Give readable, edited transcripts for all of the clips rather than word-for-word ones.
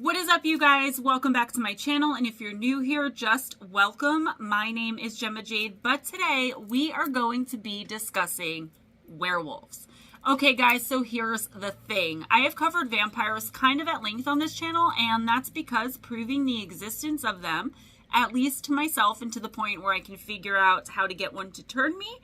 What is up, you guys? Welcome back to my channel, and if you're new here, just welcome. My name is Gemma Jade, but today we are going to be discussing werewolves. Okay, guys, so here's the thing. I have covered vampires kind of at length on this channel, and that's because proving the existence of them, at least to myself and to the point where I can figure out how to get one to turn me,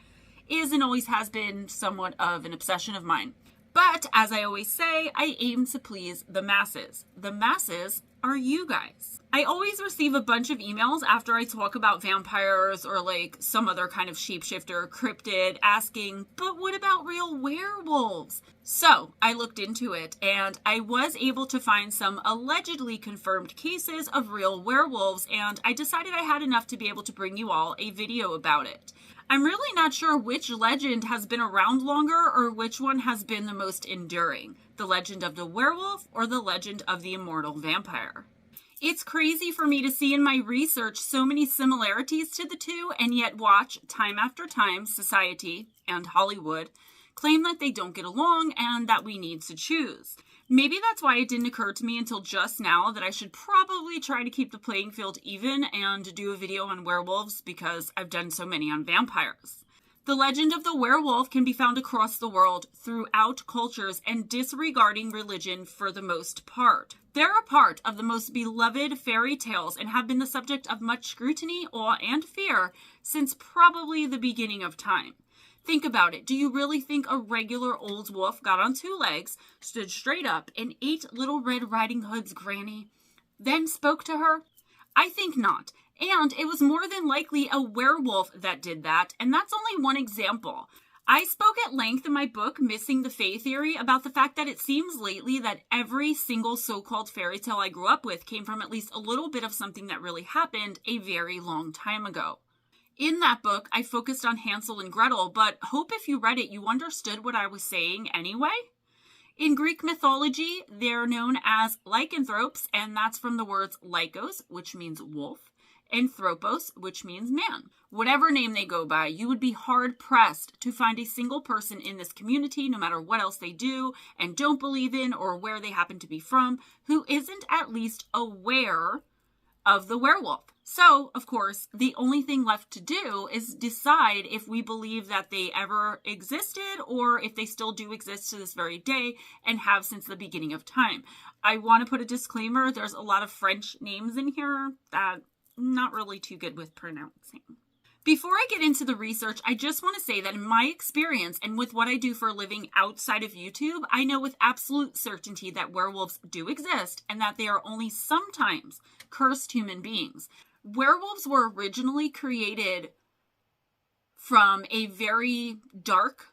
is and always has been somewhat of an obsession of mine. But, as I always say, I aim to please the masses. The masses are you guys. I always receive a bunch of emails after I talk about vampires or like some other kind of shapeshifter, cryptid, asking, but what about real werewolves? So, I looked into it, and I was able to find some allegedly confirmed cases of real werewolves, and I decided I had enough to be able to bring you all a video about it. I'm really not sure which legend has been around longer or which one has been the most enduring, the legend of the werewolf or the legend of the immortal vampire. It's crazy for me to see in my research so many similarities to the two, and yet watch time after time society and Hollywood claim that they don't get along and that we need to choose. Maybe that's why it didn't occur to me until just now that I should probably try to keep the playing field even and do a video on werewolves because I've done so many on vampires. The legend of the werewolf can be found across the world throughout cultures and disregarding religion for the most part. They're a part of the most beloved fairy tales and have been the subject of much scrutiny, awe, and fear since probably the beginning of time. Think about it. Do you really think a regular old wolf got on two legs, stood straight up, and ate Little Red Riding Hood's granny, then spoke to her? I think not. And it was more than likely a werewolf that did that, and that's only one example. I spoke at length in my book, Missing the Fae Theory, about the fact that it seems lately that every single so-called fairy tale I grew up with came from at least a little bit of something that really happened a very long time ago. In that book, I focused on Hansel and Gretel, but hope if you read it, you understood what I was saying anyway. In Greek mythology, they're known as lycanthropes, and that's from the words lykos, which means wolf, and thropos, which means man. Whatever name they go by, you would be hard-pressed to find a single person in this community, no matter what else they do and don't believe in or where they happen to be from, who isn't at least aware of the werewolf. So, of course, the only thing left to do is decide if we believe that they ever existed or if they still do exist to this very day and have since the beginning of time. I want to put a disclaimer. There's a lot of French names in here that I'm not really too good with pronouncing. Before I get into the research, I just want to say that in my experience and with what I do for a living outside of YouTube, I know with absolute certainty that werewolves do exist and that they are only sometimes cursed human beings. Werewolves were originally created from a very dark,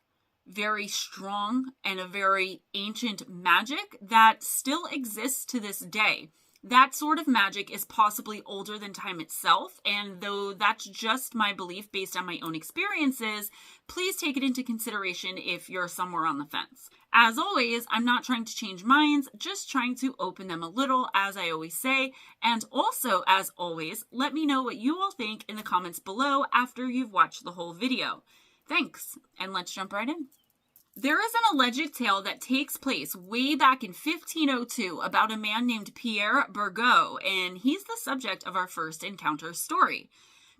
very strong, and a very ancient magic that still exists to this day. That sort of magic is possibly older than time itself, and though that's just my belief based on my own experiences, please take it into consideration if you're somewhere on the fence. As always, I'm not trying to change minds, just trying to open them a little, as I always say, and also, as always, let me know what you all think in the comments below after you've watched the whole video. Thanks, and let's jump right in. There is an alleged tale that takes place way back in 1502 about a man named Pierre Burgot, and he's the subject of our first encounter story.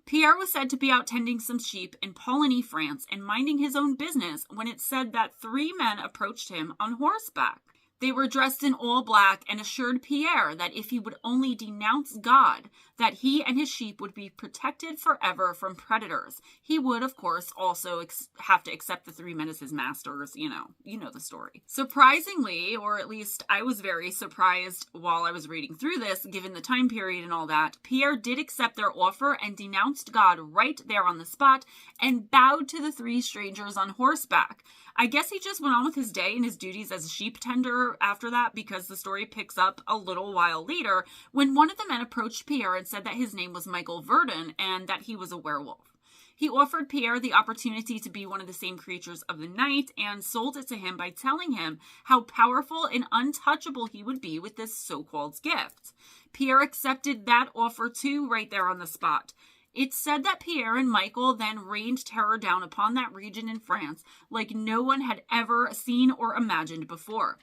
Pierre was said to be out tending some sheep in Poligny, France, and minding his own business when it's said that three men approached him on horseback. They were dressed in all black and assured Pierre that if he would only denounce God, that he and his sheep would be protected forever from predators. He would, of course, also have to accept the three men as his masters. You know the story. Surprisingly, or at least I was very surprised while I was reading through this, given the time period and all that, Pierre did accept their offer and denounced God right there on the spot and bowed to the three strangers on horseback. I guess he just went on with his day and his duties as a sheep tender after that, because the story picks up a little while later when one of the men approached Pierre and said that his name was Michael Verdun and that he was a werewolf. He offered Pierre the opportunity to be one of the same creatures of the night and sold it to him by telling him how powerful and untouchable he would be with this so-called gift. Pierre accepted that offer too right there on the spot. It's said that Pierre and Michael then rained terror down upon that region in France like no one had ever seen or imagined before.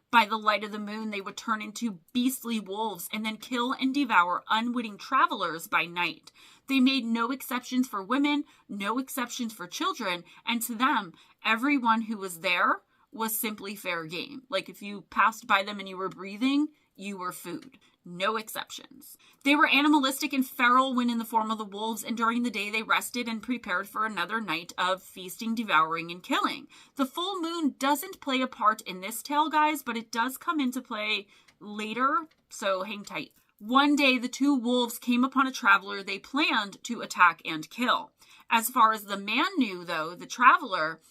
By the light of the moon, they would turn into beastly wolves and then kill and devour unwitting travelers by night. They made no exceptions for women, no exceptions for children, and to them, everyone who was there was simply fair game. Like if you passed by them and you were breathing, you were food. No exceptions. They were animalistic and feral when in the form of the wolves, and during the day they rested and prepared for another night of feasting, devouring, and killing. The full moon doesn't play a part in this tale, guys, but it does come into play later, so hang tight. One day, the two wolves came upon a traveler they planned to attack and kill. As far as the man knew, though, the traveler,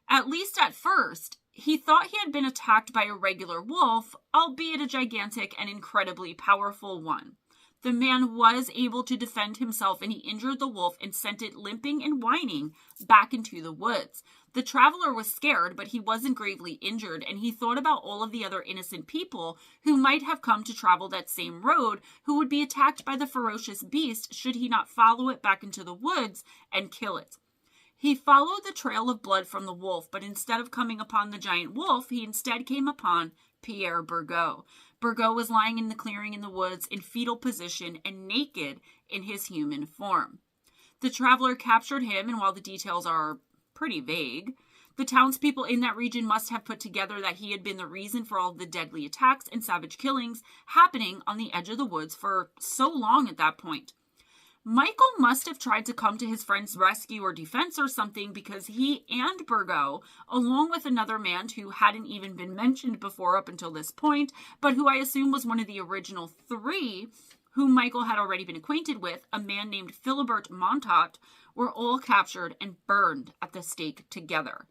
at least at first, he thought he had been attacked by a regular wolf, albeit a gigantic and incredibly powerful one. The man was able to defend himself, and he injured the wolf and sent it limping and whining back into the woods. The traveler was scared, but he wasn't gravely injured, and he thought about all of the other innocent people who might have come to travel that same road, who would be attacked by the ferocious beast should he not follow it back into the woods and kill it. He followed the trail of blood from the wolf, but instead of coming upon the giant wolf, he instead came upon Pierre Burgot. Burgot was lying in the clearing in the woods in fetal position and naked in his human form. The traveler captured him, and while the details are pretty vague, the townspeople in that region must have put together that he had been the reason for all the deadly attacks and savage killings happening on the edge of the woods for so long at that point. Michael must have tried to come to his friend's rescue or defense or something, because he and Burgot, along with another man who hadn't even been mentioned before up until this point, but who I assume was one of the original three, whom Michael had already been acquainted with, a man named Philibert Montot, were all captured and burned at the stake together.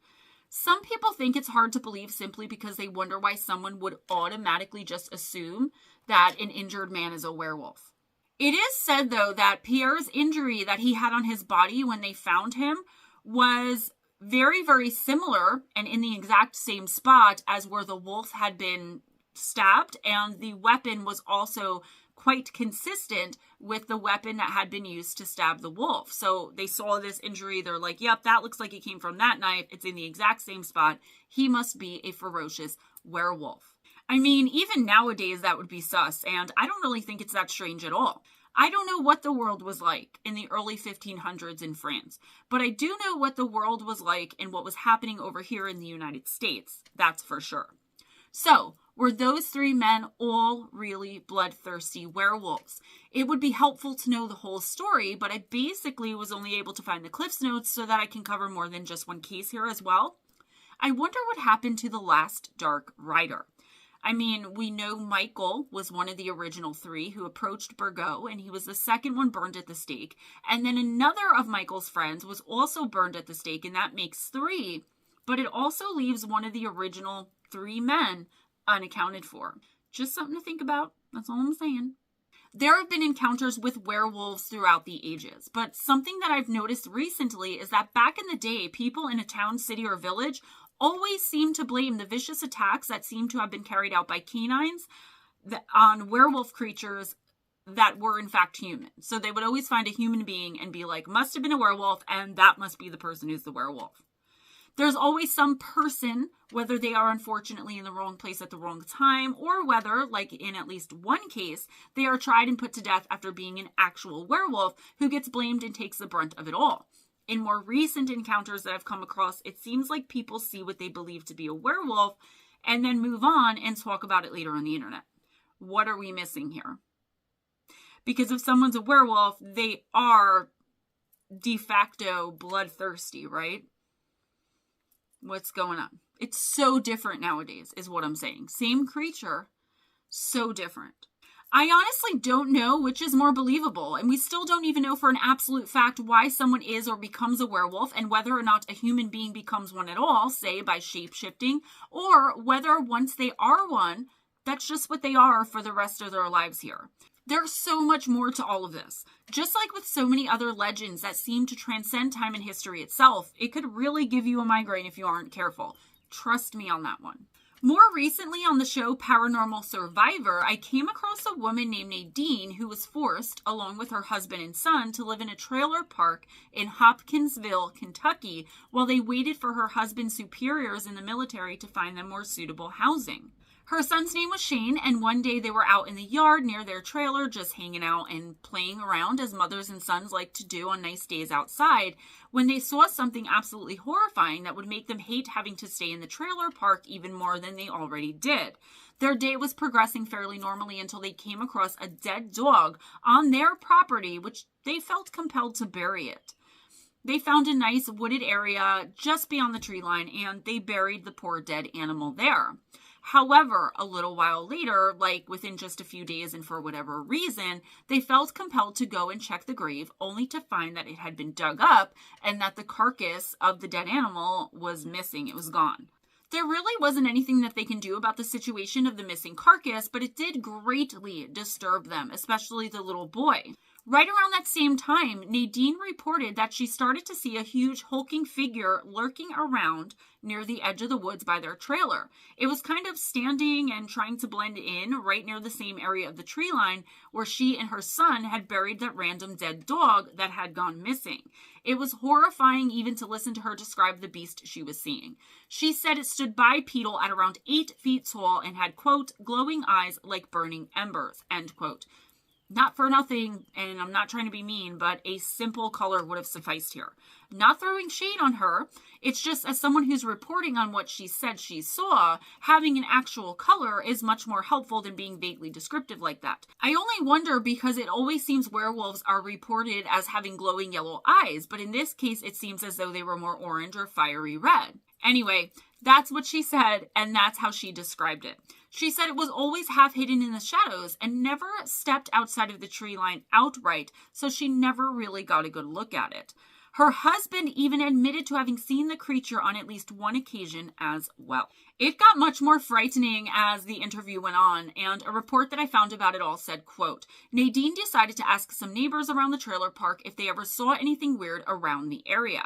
Some people think it's hard to believe simply because they wonder why someone would automatically just assume that an injured man is a werewolf. It is said, though, that Pierre's injury that he had on his body when they found him was very, very similar and in the exact same spot as where the wolf had been stabbed, and the weapon was also quite consistent with the weapon that had been used to stab the wolf. So they saw this injury, they're like, yep, that looks like it came from that knife. It's in the exact same spot. He must be a ferocious werewolf. I mean, even nowadays that would be sus, and I don't really think it's that strange at all. I don't know what the world was like in the early 1500s in France, but I do know what the world was like and what was happening over here in the United States. That's for sure. So, were those three men all really bloodthirsty werewolves? It would be helpful to know the whole story, but I basically was only able to find the Cliff's Notes so that I can cover more than just one case here as well. I wonder what happened to the last Dark Rider. I mean, we know Michael was one of the original three who approached Burgot, and he was the second one burned at the stake. And then another of Michael's friends was also burned at the stake, and that makes three. But it also leaves one of the original three men unaccounted for. Just something to think about. That's all I'm saying. There have been encounters with werewolves throughout the ages, but something that I've noticed recently is that back in the day, people in a town, city, or village always seem to blame the vicious attacks that seem to have been carried out by canines on werewolf creatures that were in fact human. So they would always find a human being and be like, must have been a werewolf, and that must be the person who's the werewolf. There's always some person, whether they are unfortunately in the wrong place at the wrong time, or whether, like in at least one case, they are tried and put to death after being an actual werewolf, who gets blamed and takes the brunt of it all. In more recent encounters that I've come across, it seems like people see what they believe to be a werewolf and then move on and talk about it later on the internet. What are we missing here? Because if someone's a werewolf, they are de facto bloodthirsty, right? What's going on? It's so different nowadays, is what I'm saying. Same creature, so different. I honestly don't know which is more believable, and we still don't even know for an absolute fact why someone is or becomes a werewolf, and whether or not a human being becomes one at all, say by shape-shifting, or whether once they are one, that's just what they are for the rest of their lives here. There's so much more to all of this. Just like with so many other legends that seem to transcend time and history itself, it could really give you a migraine if you aren't careful. Trust me on that one. More recently on the show Paranormal Survivor, I came across a woman named Nadine who was forced, along with her husband and son, to live in a trailer park in Hopkinsville, Kentucky, while they waited for her husband's superiors in the military to find them more suitable housing. Her son's name was Shane, and one day they were out in the yard near their trailer just hanging out and playing around as mothers and sons like to do on nice days outside, when they saw something absolutely horrifying that would make them hate having to stay in the trailer park even more than they already did. Their day was progressing fairly normally until they came across a dead dog on their property, which they felt compelled to bury it. They found a nice wooded area just beyond the tree line, and they buried the poor dead animal there. However, a little while later, like within just a few days and for whatever reason, they felt compelled to go and check the grave, only to find that it had been dug up and that the carcass of the dead animal was missing. It was gone. There really wasn't anything that they can do about the situation of the missing carcass, but it did greatly disturb them, especially the little boy. Right around that same time, Nadine reported that she started to see a huge hulking figure lurking around near the edge of the woods by their trailer. It was kind of standing and trying to blend in right near the same area of the tree line where she and her son had buried that random dead dog that had gone missing. It was horrifying even to listen to her describe the beast she was seeing. She said it stood bipedal at around 8 feet tall and had, quote, glowing eyes like burning embers, end quote. Not for nothing, and I'm not trying to be mean, but a simple color would have sufficed here. Not throwing shade on her, it's just as someone who's reporting on what she said she saw, having an actual color is much more helpful than being vaguely descriptive like that. I only wonder because it always seems werewolves are reported as having glowing yellow eyes, but in this case it seems as though they were more orange or fiery red. Anyway, that's what she said, and that's how she described it. She said it was always half hidden in the shadows and never stepped outside of the tree line outright, so she never really got a good look at it. Her husband even admitted to having seen the creature on at least one occasion as well. It got much more frightening as the interview went on, and a report that I found about it all said, quote, Nadine decided to ask some neighbors around the trailer park if they ever saw anything weird around the area.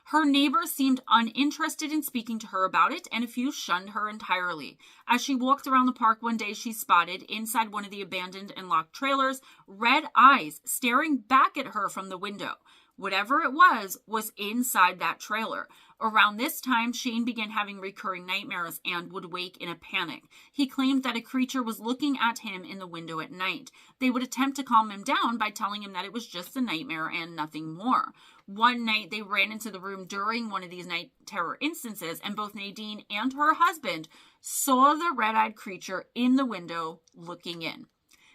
Her neighbors seemed uninterested in speaking to her about it, and a few shunned her entirely. As she walked around the park one day, she spotted, inside one of the abandoned and locked trailers, red eyes staring back at her from the window. Whatever it was inside that trailer. Around this time, Shane began having recurring nightmares and would wake in a panic. He claimed that a creature was looking at him in the window at night. They would attempt to calm him down by telling him that it was just a nightmare and nothing more. One night, they ran into the room during one of these night terror instances, and both Nadine and her husband saw the red-eyed creature in the window looking in.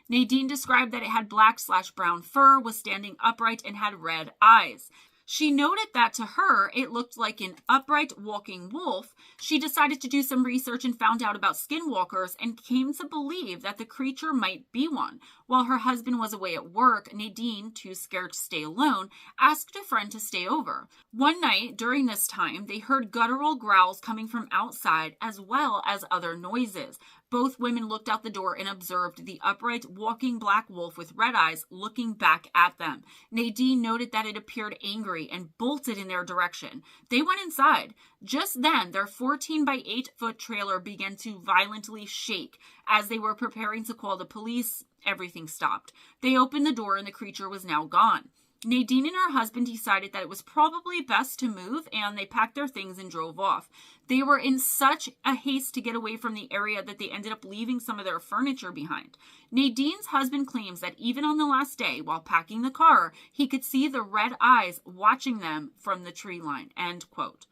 Nadine described that it had black/brown fur, was standing upright, and had red eyes. She noted that to her, it looked like an upright walking wolf. She decided to do some research and found out about skinwalkers and came to believe that the creature might be one. While her husband was away at work, Nadine, too scared to stay alone, asked a friend to stay over. One night during this time, they heard guttural growls coming from outside as well as other noises. Both women looked out the door and observed the upright walking black wolf with red eyes looking back at them. Nadine noted that it appeared angry and bolted in their direction. They went inside. Just then, their 14 by 8 foot trailer began to violently shake. As they were preparing to call the police, everything stopped. They opened the door and the creature was now gone. Nadine and her husband decided that it was probably best to move, and they packed their things and drove off. They were in such a haste to get away from the area that they ended up leaving some of their furniture behind. Nadine's husband claims that even on the last day, while packing the car, he could see the red eyes watching them from the tree line, end quote.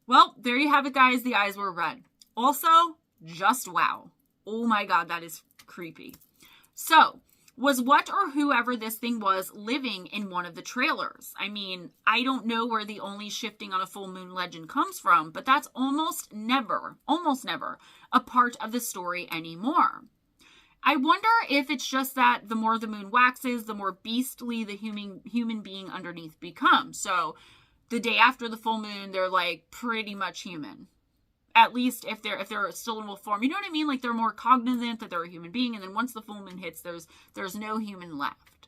Well, there you have it, guys. The eyes were red. Also, just wow. Oh my God, that is creepy. So, was what or whoever this thing was living in one of the trailers? I mean, I don't know where the only shifting on a full moon legend comes from, but that's almost never a part of the story anymore. I wonder if it's just that the more the moon waxes, the more beastly the human being underneath becomes. So the day after the full moon, they're like pretty much human. At least if they're still in wolf form, you know what I mean? Like they're more cognizant that they're a human being, and then once the full moon hits, there's no human left.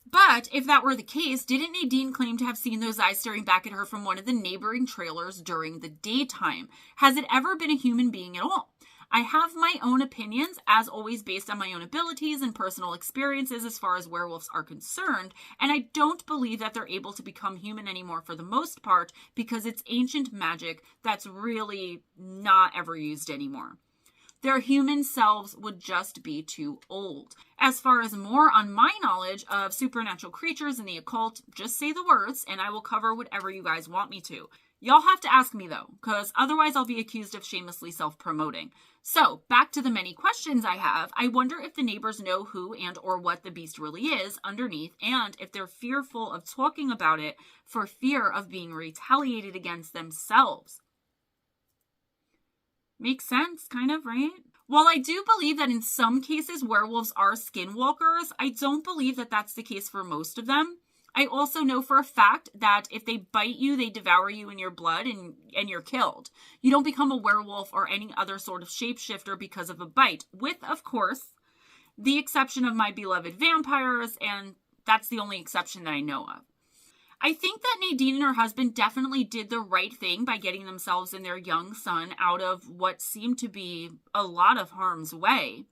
But if that were the case, didn't Nadine claim to have seen those eyes staring back at her from one of the neighboring trailers during the daytime? Has it ever been a human being at all? I have my own opinions, as always based on my own abilities and personal experiences as far as werewolves are concerned, and I don't believe that they're able to become human anymore for the most part because it's ancient magic that's really not ever used anymore. Their human selves would just be too old. As far as more on my knowledge of supernatural creatures and the occult, just say the words and I will cover whatever you guys want me to. Y'all have to ask me though, because otherwise I'll be accused of shamelessly self-promoting. So, back to the many questions I have. I wonder if the neighbors know who and or what the beast really is underneath, and if they're fearful of talking about it for fear of being retaliated against themselves. Makes sense, kind of, right? While I do believe that in some cases werewolves are skinwalkers, I don't believe that that's the case for most of them. I also know for a fact that if they bite you, they devour you in your blood and you're killed. You don't become a werewolf or any other sort of shapeshifter because of a bite, with, of course, the exception of my beloved vampires, and that's the only exception that I know of. I think that Nadine and her husband definitely did the right thing by getting themselves and their young son out of what seemed to be a lot of harm's way.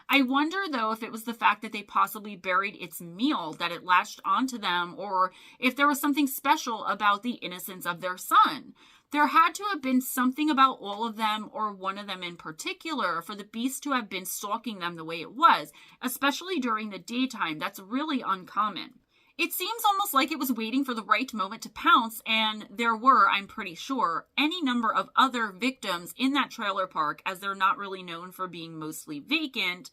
I wonder, though, if it was the fact that they possibly buried its meal that it latched onto them, or if there was something special about the innocence of their son. There had to have been something about all of them, or one of them in particular, for the beast to have been stalking them the way it was, especially during the daytime. That's really uncommon. It seems almost like it was waiting for the right moment to pounce, and there were, I'm pretty sure, any number of other victims in that trailer park, as they're not really known for being mostly vacant.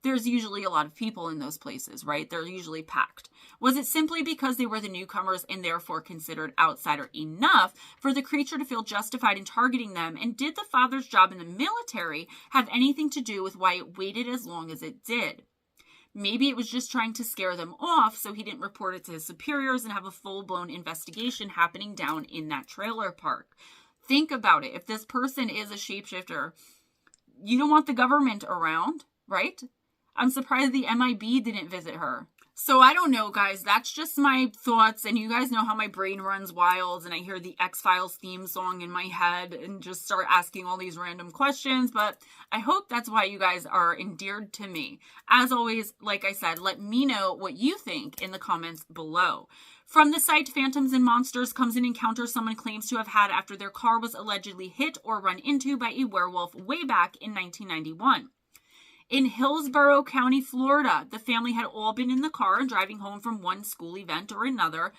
There's usually a lot of people in those places, right? They're usually packed. Was it simply because they were the newcomers and therefore considered outsider enough for the creature to feel justified in targeting them? And did the father's job in the military have anything to do with why it waited as long as it did? Maybe it was just trying to scare them off so he didn't report it to his superiors and have a full-blown investigation happening down in that trailer park. Think about it. If this person is a shapeshifter, you don't want the government around, right? I'm surprised the MIB didn't visit her. So I don't know, guys. That's just my thoughts. And you guys know how my brain runs wild and I hear the X-Files theme song in my head and just start asking all these random questions. But I hope that's why you guys are endeared to me. As always, like I said, let me know what you think in the comments below. From the site Phantoms and Monsters comes an encounter someone claims to have had after their car was allegedly hit or run into by a werewolf way back in 1991. In Hillsborough County, Florida, the family had all been in the car and driving home from one school event or another.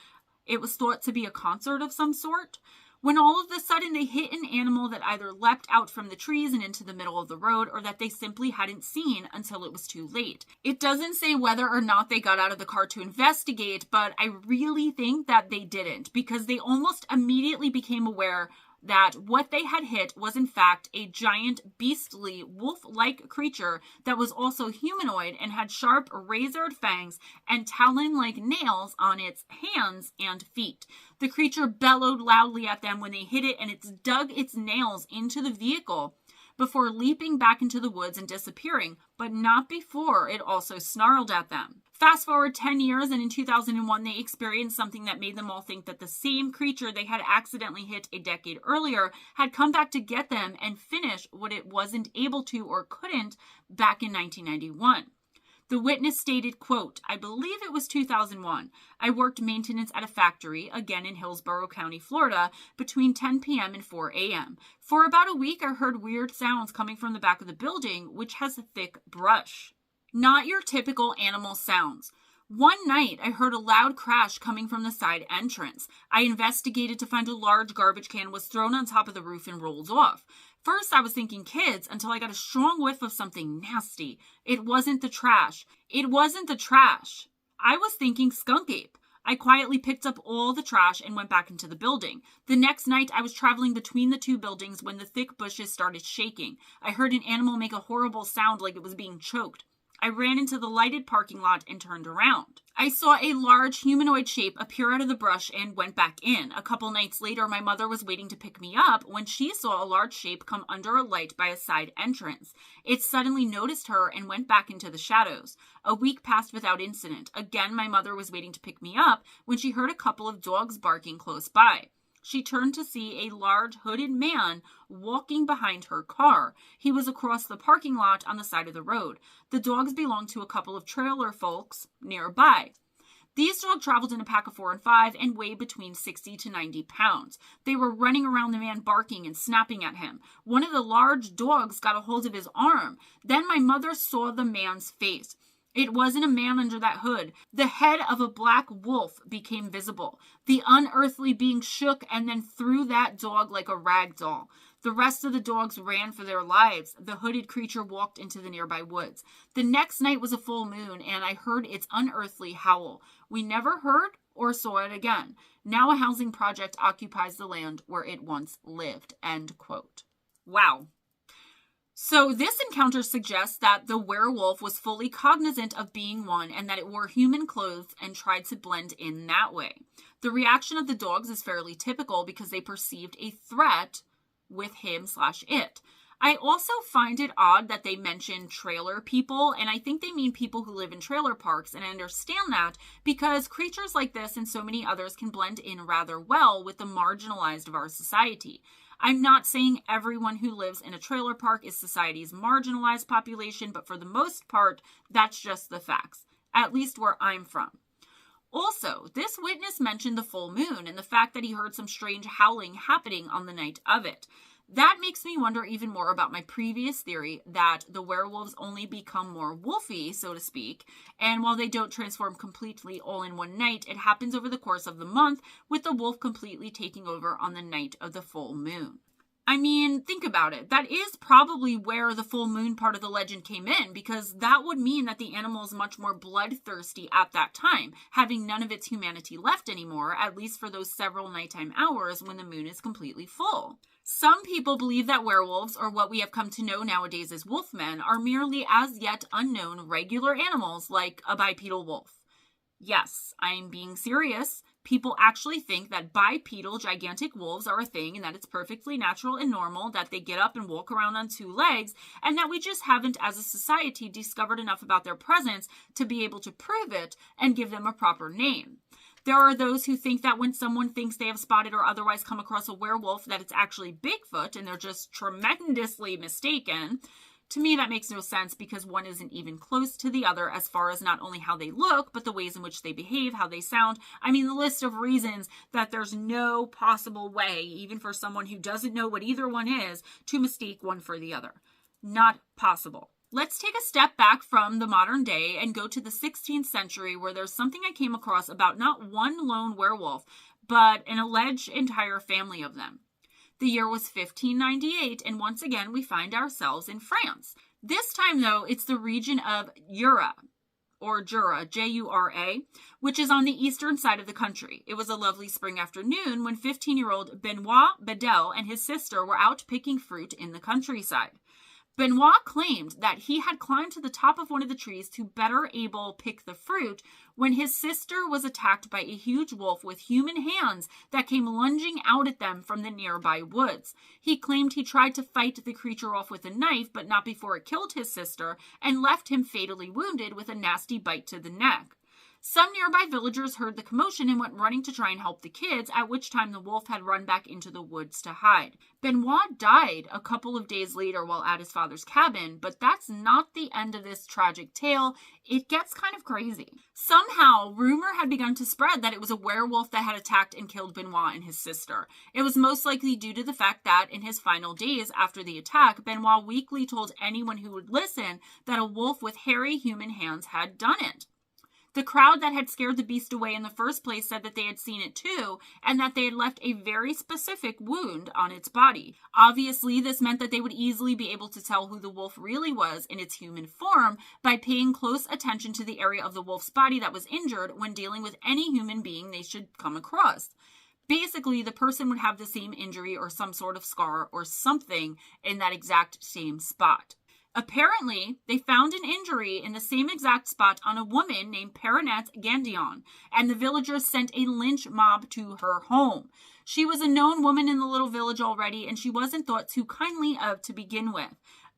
It was thought to be a concert of some sort, when all of a sudden they hit an animal that either leapt out from the trees and into the middle of the road, or that they simply hadn't seen until it was too late. It doesn't say whether or not they got out of the car to investigate, but I really think that they didn't, because they almost immediately became aware that what they had hit was in fact a giant, beastly, wolf-like creature that was also humanoid and had sharp, razored fangs and talon-like nails on its hands and feet. The creature bellowed loudly at them when they hit it, and it dug its nails into the vehicle before leaping back into the woods and disappearing, but not before it also snarled at them. Fast forward 10 years, and in 2001, they experienced something that made them all think that the same creature they had accidentally hit a decade earlier had come back to get them and finish what it wasn't able to or couldn't back in 1991. The witness stated, quote, "I believe it was 2001. I worked maintenance at a factory, again in Hillsborough County, Florida, between 10 p.m. and 4 a.m. For about a week, I heard weird sounds coming from the back of the building, which has a thick brush. Not your typical animal sounds. One night, I heard a loud crash coming from the side entrance. I investigated to find a large garbage can was thrown on top of the roof and rolled off. First, I was thinking kids until I got a strong whiff of something nasty. It wasn't the trash. It wasn't the trash. I was thinking skunk ape. I quietly picked up all the trash and went back into the building. The next night, I was traveling between the two buildings when the thick bushes started shaking. I heard an animal make a horrible sound like it was being choked. I ran into the lighted parking lot and turned around. I saw a large humanoid shape appear out of the brush and went back in. A couple nights later, my mother was waiting to pick me up when she saw a large shape come under a light by a side entrance. It suddenly noticed her and went back into the shadows. A week passed without incident. Again, my mother was waiting to pick me up when she heard a couple of dogs barking close by. She turned to see a large hooded man walking behind her car. He was across the parking lot on the side of the road. The dogs belonged to a couple of trailer folks nearby. These dogs traveled in a pack of 4 and 5 and weighed between 60 to 90 pounds. They were running around the man barking and snapping at him. One of the large dogs got a hold of his arm. Then my mother saw the man's face. It wasn't a man under that hood. The head of a black wolf became visible. The unearthly being shook and then threw that dog like a rag doll. The rest of the dogs ran for their lives. The hooded creature walked into the nearby woods. The next night was a full moon, and I heard its unearthly howl. We never heard or saw it again. Now a housing project occupies the land where it once lived." End quote. Wow. So this encounter suggests that the werewolf was fully cognizant of being one and that it wore human clothes and tried to blend in that way. The reaction of the dogs is fairly typical because they perceived a threat with him/it. I also find it odd that they mention trailer people, and I think they mean people who live in trailer parks, and I understand that because creatures like this and so many others can blend in rather well with the marginalized of our society. I'm not saying everyone who lives in a trailer park is society's marginalized population, but for the most part, that's just the facts, at least where I'm from. Also, this witness mentioned the full moon and the fact that he heard some strange howling happening on the night of it. That makes me wonder even more about my previous theory that the werewolves only become more wolfy, so to speak, and while they don't transform completely all in one night, it happens over the course of the month, with the wolf completely taking over on the night of the full moon. I mean, think about it. That is probably where the full moon part of the legend came in, because that would mean that the animal is much more bloodthirsty at that time, having none of its humanity left anymore, at least for those several nighttime hours when the moon is completely full. Some people believe that werewolves, or what we have come to know nowadays as wolfmen, are merely as yet unknown regular animals like a bipedal wolf. Yes, I'm being serious. People actually think that bipedal gigantic wolves are a thing and that it's perfectly natural and normal that they get up and walk around on 2 legs, and that we just haven't as a society discovered enough about their presence to be able to prove it and give them a proper name. There are those who think that when someone thinks they have spotted or otherwise come across a werewolf, that it's actually Bigfoot and they're just tremendously mistaken. To me, that makes no sense because one isn't even close to the other as far as not only how they look, but the ways in which they behave, how they sound. I mean, the list of reasons that there's no possible way, even for someone who doesn't know what either one is, to mistake one for the other. Not possible. Let's take a step back from the modern day and go to the 16th century, where there's something I came across about not one lone werewolf, but an alleged entire family of them. The year was 1598, and once again, we find ourselves in France. This time, though, it's the region of Jura, or Jura, J-U-R-A, which is on the eastern side of the country. It was a lovely spring afternoon when 15-year-old Benoit Bedel and his sister were out picking fruit in the countryside. Benoit claimed that he had climbed to the top of one of the trees to better able pick the fruit when his sister was attacked by a huge wolf with human hands that came lunging out at them from the nearby woods. He claimed he tried to fight the creature off with a knife, but not before it killed his sister and left him fatally wounded with a nasty bite to the neck. Some nearby villagers heard the commotion and went running to try and help the kids, at which time the wolf had run back into the woods to hide. Benoit died a couple of days later while at his father's cabin, but that's not the end of this tragic tale. It gets kind of crazy. Somehow, rumor had begun to spread that it was a werewolf that had attacked and killed Benoit and his sister. It was most likely due to the fact that in his final days after the attack, Benoit weakly told anyone who would listen that a wolf with hairy human hands had done it. The crowd that had scared the beast away in the first place said that they had seen it too, and that they had left a very specific wound on its body. Obviously, this meant that they would easily be able to tell who the wolf really was in its human form by paying close attention to the area of the wolf's body that was injured when dealing with any human being they should come across. Basically, the person would have the same injury or some sort of scar or something in that exact same spot. Apparently, they found an injury in the same exact spot on a woman named Péronette Gandion, and the villagers sent a lynch mob to her home. She was a known woman in the little village already, and she wasn't thought too kindly of to begin with.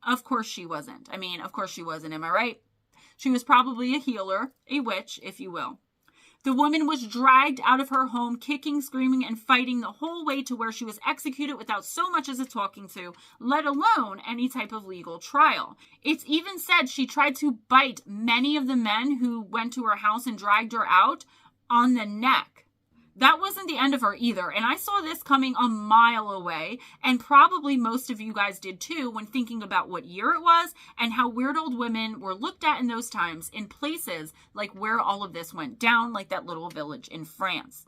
Of course she wasn't. Of course she wasn't, am I right? She was probably a healer, a witch, if you will. The woman was dragged out of her home, kicking, screaming, and fighting the whole way to where she was executed without so much as a talking to, let alone any type of legal trial. It's even said she tried to bite many of the men who went to her house and dragged her out, on the neck. That wasn't the end of her either, and I saw this coming a mile away, and probably most of you guys did too when thinking about what year it was and how weird old women were looked at in those times in places like where all of this went down, like that little village in France,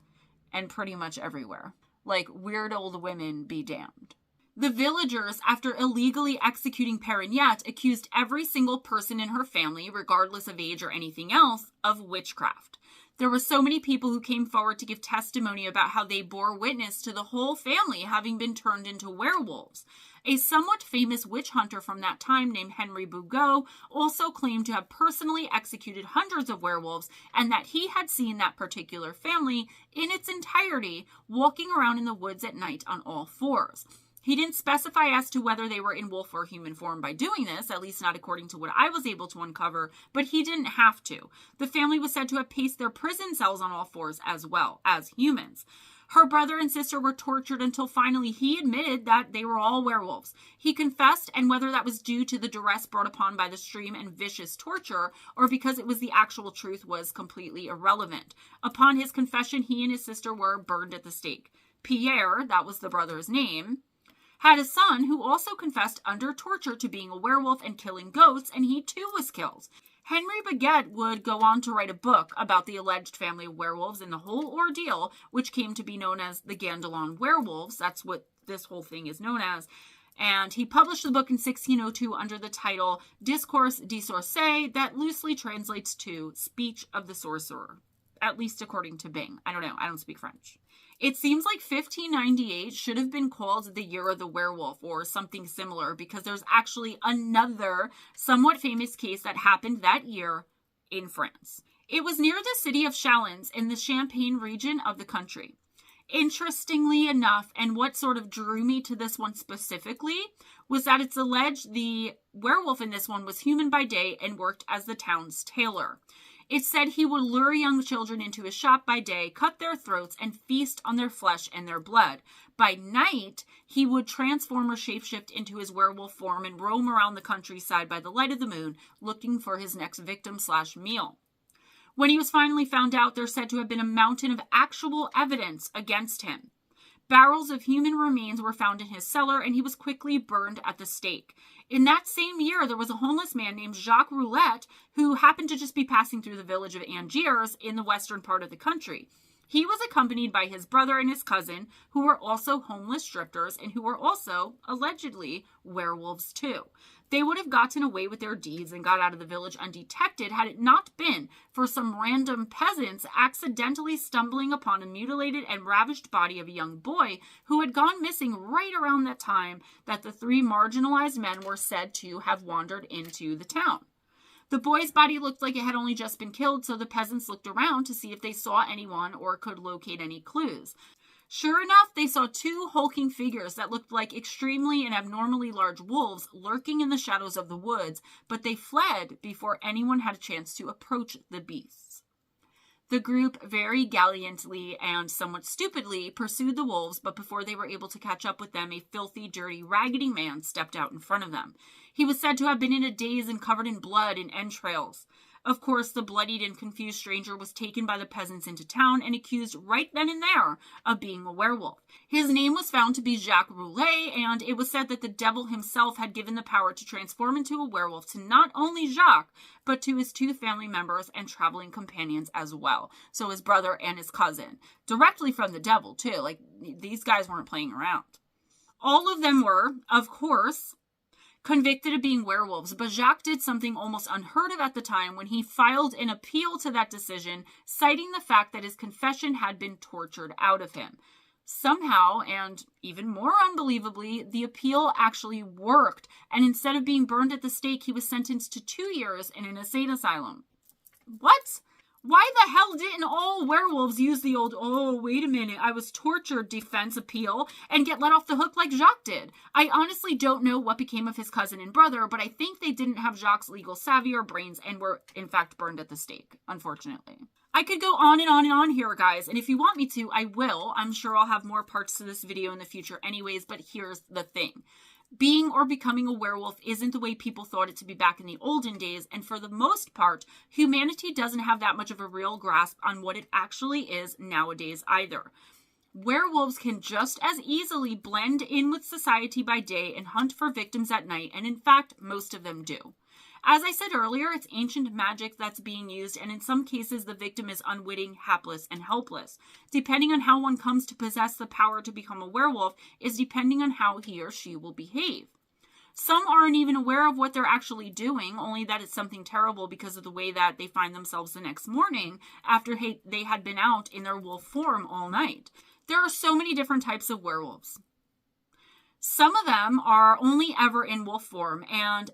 and pretty much everywhere. Like, weird old women be damned. The villagers, after illegally executing Perignette, accused every single person in her family, regardless of age or anything else, of witchcraft. There were so many people who came forward to give testimony about how they bore witness to the whole family having been turned into werewolves. A somewhat famous witch hunter from that time named Henry Bugeaud also claimed to have personally executed hundreds of werewolves and that he had seen that particular family in its entirety walking around in the woods at night on all fours. He didn't specify as to whether they were in wolf or human form by doing this, at least not according to what I was able to uncover, but he didn't have to. The family was said to have paced their prison cells on all fours as well as humans. Her brother and sister were tortured until finally he admitted that they were all werewolves. He confessed, and whether that was due to the duress brought upon by the extreme and vicious torture or because it was the actual truth was completely irrelevant. Upon his confession, he and his sister were burned at the stake. Pierre, that was the brother's name, had a son who also confessed under torture to being a werewolf and killing goats, and he too was killed. Henry Bugeaud would go on to write a book about the alleged family of werewolves and the whole ordeal, which came to be known as the Gandelon werewolves. That's what this whole thing is known as. And he published the book in 1602 under the title Discours des Sorciers, that loosely translates to Speech of the Sorcerer, at least according to Bing. I don't know. I don't speak French. It seems like 1598 should have been called the Year of the Werewolf or something similar because there's actually another somewhat famous case that happened that year in France. It was near the city of Chalons in the Champagne region of the country. Interestingly enough, and what sort of drew me to this one specifically, was that it's alleged the werewolf in this one was human by day and worked as the town's tailor. It said he would lure young children into his shop by day, cut their throats, and feast on their flesh and their blood. By night, he would transform or shapeshift into his werewolf form and roam around the countryside by the light of the moon, looking for his next victim/meal. When he was finally found out, there said to have been a mountain of actual evidence against him. Barrels of human remains were found in his cellar, and he was quickly burned at the stake. In that same year, there was a homeless man named Jacques Roulette who happened to just be passing through the village of Angers in the western part of the country. He was accompanied by his brother and his cousin, who were also homeless drifters and who were also, allegedly, werewolves too. They would have gotten away with their deeds and got out of the village undetected had it not been for some random peasants accidentally stumbling upon a mutilated and ravished body of a young boy who had gone missing right around that time that the three marginalized men were said to have wandered into the town. The boy's body looked like it had only just been killed, so the peasants looked around to see if they saw anyone or could locate any clues. Sure enough, they saw two hulking figures that looked like extremely and abnormally large wolves lurking in the shadows of the woods, but they fled before anyone had a chance to approach the beasts. The group very gallantly and somewhat stupidly pursued the wolves, but before they were able to catch up with them, a filthy, dirty, raggedy man stepped out in front of them. He was said to have been in a daze and covered in blood and entrails. Of course, the bloodied and confused stranger was taken by the peasants into town and accused right then and there of being a werewolf. His name was found to be Jacques Roulet, and it was said that the devil himself had given the power to transform into a werewolf to not only Jacques, but to his two family members and traveling companions as well. So his brother and his cousin. Directly from the devil, too. Like, these guys weren't playing around. All of them were, of course, convicted of being werewolves, but Jacques did something almost unheard of at the time when he filed an appeal to that decision, citing the fact that his confession had been tortured out of him. Somehow, and even more unbelievably, the appeal actually worked, and instead of being burned at the stake, he was sentenced to 2 years in an insane asylum. What? Why the hell didn't all werewolves use the old, oh, wait a minute, I was tortured defense appeal and get let off the hook like Jacques did? I honestly don't know what became of his cousin and brother, but I think they didn't have Jacques' legal savvy or brains and were, in fact, burned at the stake, unfortunately. I could go on and on and on here, guys, and if you want me to, I will. I'm sure I'll have more parts to this video in the future anyways, but here's the thing. Being or becoming a werewolf isn't the way people thought it to be back in the olden days, and for the most part, humanity doesn't have that much of a real grasp on what it actually is nowadays either. Werewolves can just as easily blend in with society by day and hunt for victims at night, and in fact, most of them do. As I said earlier, it's ancient magic that's being used, and in some cases, the victim is unwitting, hapless, and helpless. Depending on how one comes to possess the power to become a werewolf is depending on how he or she will behave. Some aren't even aware of what they're actually doing, only that it's something terrible because of the way that they find themselves the next morning after they had been out in their wolf form all night. There are so many different types of werewolves. Some of them are only ever in wolf form, and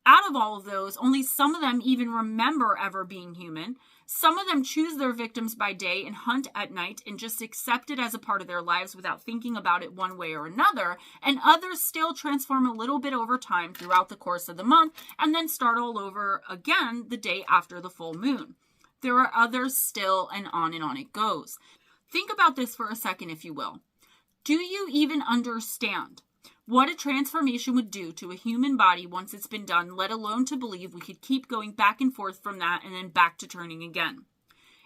out of all of those, only some of them even remember ever being human. Some of them choose their victims by day and hunt at night and just accept it as a part of their lives without thinking about it one way or another. And others still transform a little bit over time throughout the course of the month and then start all over again the day after the full moon. There are others still, and on it goes. Think about this for a second, if you will. Do you even understand what a transformation would do to a human body once it's been done, let alone to believe we could keep going back and forth from that and then back to turning again?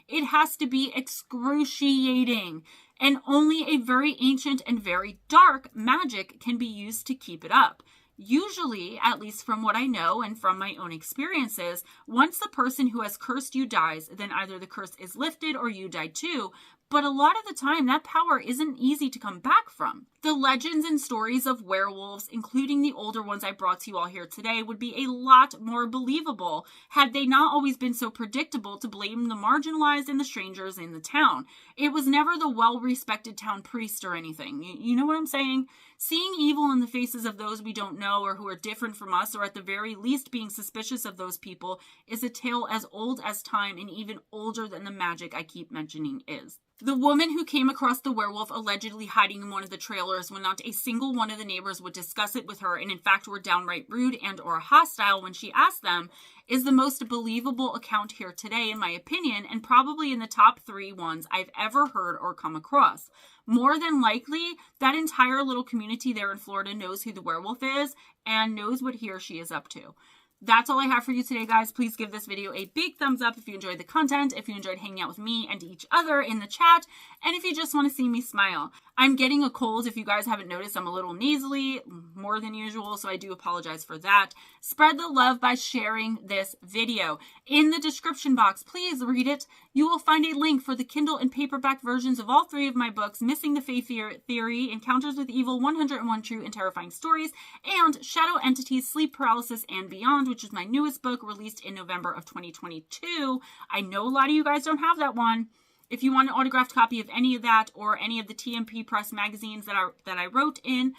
It has to be excruciating, and only a very ancient and very dark magic can be used to keep it up. Usually, at least from what I know and from my own experiences, once the person who has cursed you dies, then either the curse is lifted or you die too. But a lot of the time, that power isn't easy to come back from. The legends and stories of werewolves, including the older ones I brought to you all here today, would be a lot more believable had they not always been so predictable to blame the marginalized and the strangers in the town. It was never the well-respected town priest or anything. You know what I'm saying? Seeing evil in the faces of those we don't know or who are different from us, or at the very least being suspicious of those people, is a tale as old as time and even older than the magic I keep mentioning is. The woman who came across the werewolf allegedly hiding in one of the trailers when not a single one of the neighbors would discuss it with her, and in fact were downright rude and or hostile when she asked them, is the most believable account here today, in my opinion, and probably in the top 3 ones I've ever heard or come across. More than likely, that entire little community there in Florida knows who the werewolf is and knows what he or she is up to. That's all I have for you today, guys. Please give this video a big thumbs up if you enjoyed the content, if you enjoyed hanging out with me and each other in the chat, and if you just want to see me smile. I'm getting a cold. If you guys haven't noticed, I'm a little nasally, more than usual, so I do apologize for that. Spread the love by sharing this video. In the description box, please read it. You will find a link for the Kindle and paperback versions of all 3 of my books, Missing the Faith Theory, Encounters with Evil, 101 True and Terrifying Stories, and Shadow Entities, Sleep Paralysis, and Beyond, which is my newest book, released in November of 2022. I know a lot of you guys don't have that one. If you want an autographed copy of any of that or any of the TMP Press magazines that I wrote in,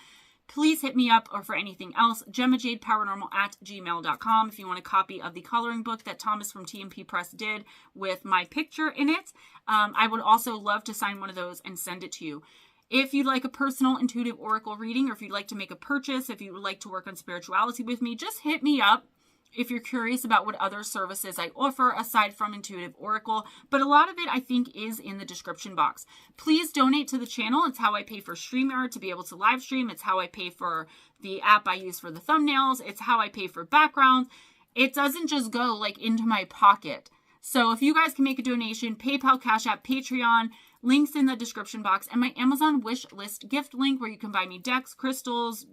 please hit me up, or for anything else, GemmaJadeParanormal@gmail.com. If you want a copy of the coloring book that Thomas from TMP Press did with my picture in it, I would also love to sign one of those and send it to you. If you'd like a personal intuitive oracle reading, or if you'd like to make a purchase, if you would like to work on spirituality with me, just hit me up. If you're curious about what other services I offer aside from Intuitive Oracle, but a lot of it I think is in the description box. Please donate to the channel. It's how I pay for StreamYard to be able to live stream. It's how I pay for the app I use for the thumbnails. It's how I pay for backgrounds. It doesn't just go like into my pocket. So if you guys can make a donation, PayPal, Cash App, Patreon, links in the description box, and my Amazon wish list gift link where you can buy me decks, crystals,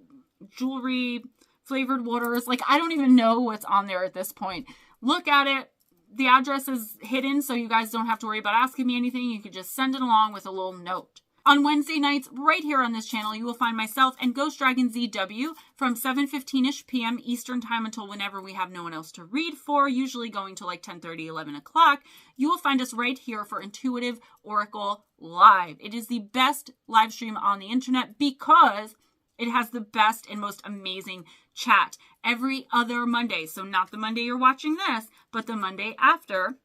jewelry, flavored waters. Like, I don't even know what's on there at this point. Look at it. The address is hidden, so you guys don't have to worry about asking me anything. You can just send it along with a little note. On Wednesday nights, right here on this channel, you will find myself and Ghost Dragon ZW from 7:15ish p.m. Eastern Time until whenever we have no one else to read for, usually going to like 10:30, 11 o'clock. You will find us right here for Intuitive Oracle Live. It is the best live stream on the internet because it has the best and most amazing chat every other Monday. So not the Monday you're watching this, but the Monday after.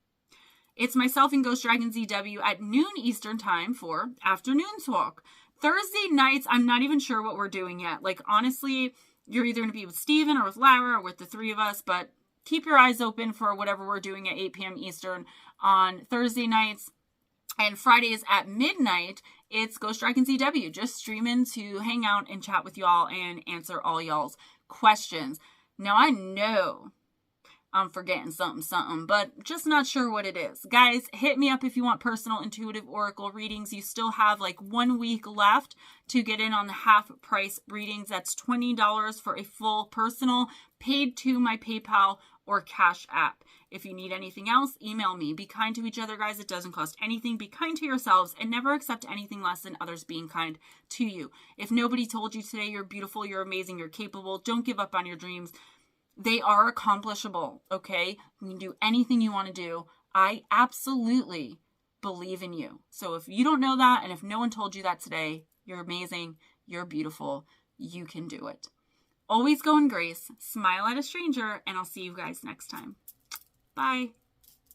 It's myself and Ghost Dragon ZW at noon Eastern Time for Afternoon Talk. Thursday nights, I'm not even sure what we're doing yet. Like, honestly, you're either going to be with Steven or with Lara or with the 3 of us, but keep your eyes open for whatever we're doing at 8 p.m. Eastern on Thursday nights. And Fridays at midnight, it's Ghost Dragon CW. Just streaming to hang out and chat with y'all and answer all y'all's questions. Now, I know I'm forgetting something, but just not sure what it is. Guys, hit me up if you want personal intuitive oracle readings. You still have like 1 week left to get in on the half price readings. That's $20 for a full personal, paid to my PayPal or Cash App. If you need anything else, email me. Be kind to each other, guys. It doesn't cost anything. Be kind to yourselves and never accept anything less than others being kind to you. If nobody told you today you're beautiful, you're amazing, you're capable, don't give up on your dreams. They are accomplishable, okay? You can do anything you want to do. I absolutely believe in you. So if you don't know that, and if no one told you that today, you're amazing, you're beautiful, you can do it. Always go in grace, smile at a stranger, and I'll see you guys next time. Bye.